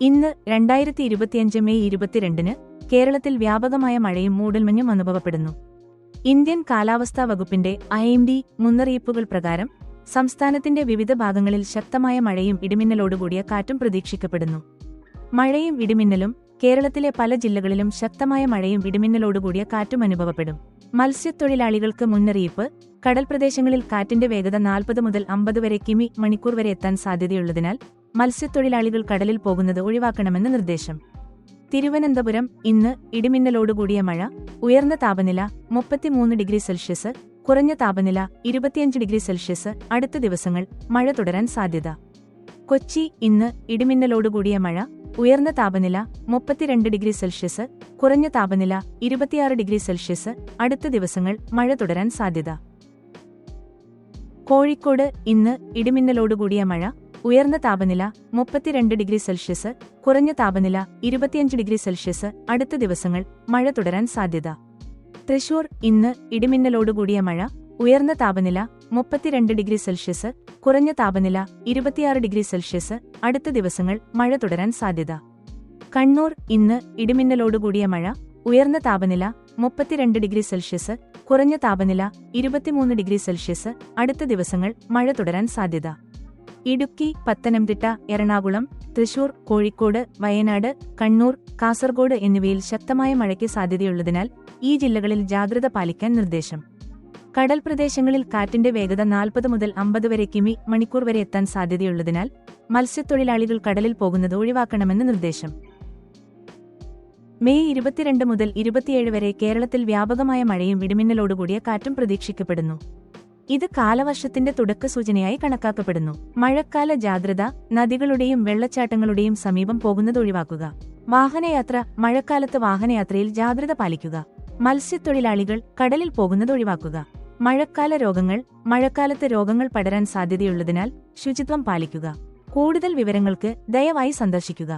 ഇന്ന് 2025 മെയ് 22-ന് കേരളത്തിൽ വ്യാപകമായ മഴയും മൂടൽമഞ്ഞും അനുഭവപ്പെടുന്നു. ഇന്ത്യൻ കാലാവസ്ഥാ വകുപ്പിന്റെ IMD മുന്നറിയിപ്പുകൾ പ്രകാരം സംസ്ഥാനത്തിന്റെ വിവിധ ഭാഗങ്ങളിൽ ശക്തമായ മഴയും ഇടിമിന്നലോടുകൂടിയ കാറ്റും പ്രതീക്ഷിക്കപ്പെടുന്നു. മഴയും ഇടിമിന്നലും കേരളത്തിലെ പല ജില്ലകളിലും ശക്തമായ മഴയും ഇടിമിന്നലോടുകൂടിയ കാറ്റും അനുഭവപ്പെടും. മത്സ്യത്തൊഴിലാളികൾക്ക് മുന്നറിയിപ്പ്. കടൽപ്രദേശങ്ങളിൽ കാറ്റിന്റെ വേഗത 40 മുതൽ 50 വരെ കിമി/മണിക്കൂർ വരെ എത്താൻ സാധ്യതയുള്ളതിനാൽ മത്സ്യത്തൊഴിലാളികൾ കടലിൽ പോകുന്നത് ഒഴിവാക്കണമെന്ന് നിർദ്ദേശം. തിരുവനന്തപുരം ഇന്ന് ഇടിമിന്നലോടുകൂടിയ മഴ, ഉയർന്ന താപനില 33 ഡിഗ്രി സെൽഷ്യസ്, കുറഞ്ഞ താപനില 25 ഡിഗ്രി സെൽഷ്യസ്. അടുത്ത ദിവസങ്ങൾ മഴ തുടരാൻ സാധ്യത. കൊച്ചി ഇന്ന് ഇടിമിന്നലോടുകൂടിയ മഴ, ഉയർന്ന താപനില 32 ഡിഗ്രി സെൽഷ്യസ്, കുറഞ്ഞ താപനില 26 ഡിഗ്രി സെൽഷ്യസ്. അടുത്ത ദിവസങ്ങൾ മഴ തുടരാൻ സാധ്യത. കോഴിക്കോട് ഇന്ന് ഇടിമിന്നലോടുകൂടിയ മഴ, ഉയർന്ന താപനില 32 ഡിഗ്രി സെൽഷ്യസ്, കുറഞ്ഞ താപനില 25 ഡിഗ്രി സെൽഷ്യസ്. അടുത്ത ദിവസങ്ങൾ മഴ തുടരാൻ സാധ്യത. തൃശൂർ ഇന്ന് ഇടിമിന്നലോടുകൂടിയ മഴ, ഉയർന്ന താപനില 32 ഡിഗ്രി സെൽഷ്യസ്, കുറഞ്ഞ താപനില 26 ഡിഗ്രി സെൽഷ്യസ്. അടുത്ത ദിവസങ്ങൾ മഴ തുടരാൻ സാധ്യത. കണ്ണൂർ ഇന്ന് ഇടിമിന്നലോടുകൂടിയ മഴ, ഉയർന്ന താപനില 32 ഡിഗ്രി സെൽഷ്യസ്, കുറഞ്ഞ താപനില 23 ഡിഗ്രി സെൽഷ്യസ്. അടുത്ത ദിവസങ്ങൾ മഴ തുടരാൻ സാധ്യത. ഇടുക്കി, പത്തനംതിട്ട, എറണാകുളം, തൃശൂർ, കോഴിക്കോട്, വയനാട്, കണ്ണൂർ, കാസർഗോഡ് എന്നിവയിൽ ശക്തമായ മഴയ്ക്ക് സാധ്യതയുള്ളതിനാൽ ഈ ജില്ലകളിൽ ജാഗ്രത പാലിക്കാൻ നിർദ്ദേശം. കടൽ പ്രദേശങ്ങളിൽ കാറ്റിന്റെ വേഗത 40 മുതൽ 50 വരെ കിമി/മണിക്കൂർ വരെ എത്താൻ സാധ്യതയുള്ളതിനാൽ മത്സ്യത്തൊഴിലാളികൾ കടലിൽ പോകുന്നത് ഒഴിവാക്കണമെന്ന് നിർദ്ദേശം. മെയ് 22 മുതൽ 27 വരെ കേരളത്തിൽ വ്യാപകമായ മഴയും ഇടിമിന്നലോടുകൂടിയ കാറ്റും പ്രതീക്ഷിക്കപ്പെടുന്നു. ഇത് കാലവർഷത്തിന്റെ തുടക്ക സൂചനയായി കണക്കാക്കപ്പെടുന്നു. മഴക്കാല ജാഗ്രത. നദികളുടെയും വെള്ളച്ചാട്ടങ്ങളുടെയും സമീപം പോകുന്നത് ഒഴിവാക്കുക. വാഹനയാത്ര. മഴക്കാലത്ത് വാഹനയാത്രയിൽ ജാഗ്രത പാലിക്കുക. മത്സ്യത്തൊഴിലാളികൾ കടലിൽ പോകുന്നത് ഒഴിവാക്കുക. മഴക്കാല രോഗങ്ങൾ. മഴക്കാലത്ത് രോഗങ്ങൾ പടരാൻ സാധ്യതയുള്ളതിനാൽ ശുചിത്വം പാലിക്കുക. കൂടുതൽ വിവരങ്ങൾക്ക് ദയവായി സന്ദർശിക്കുക.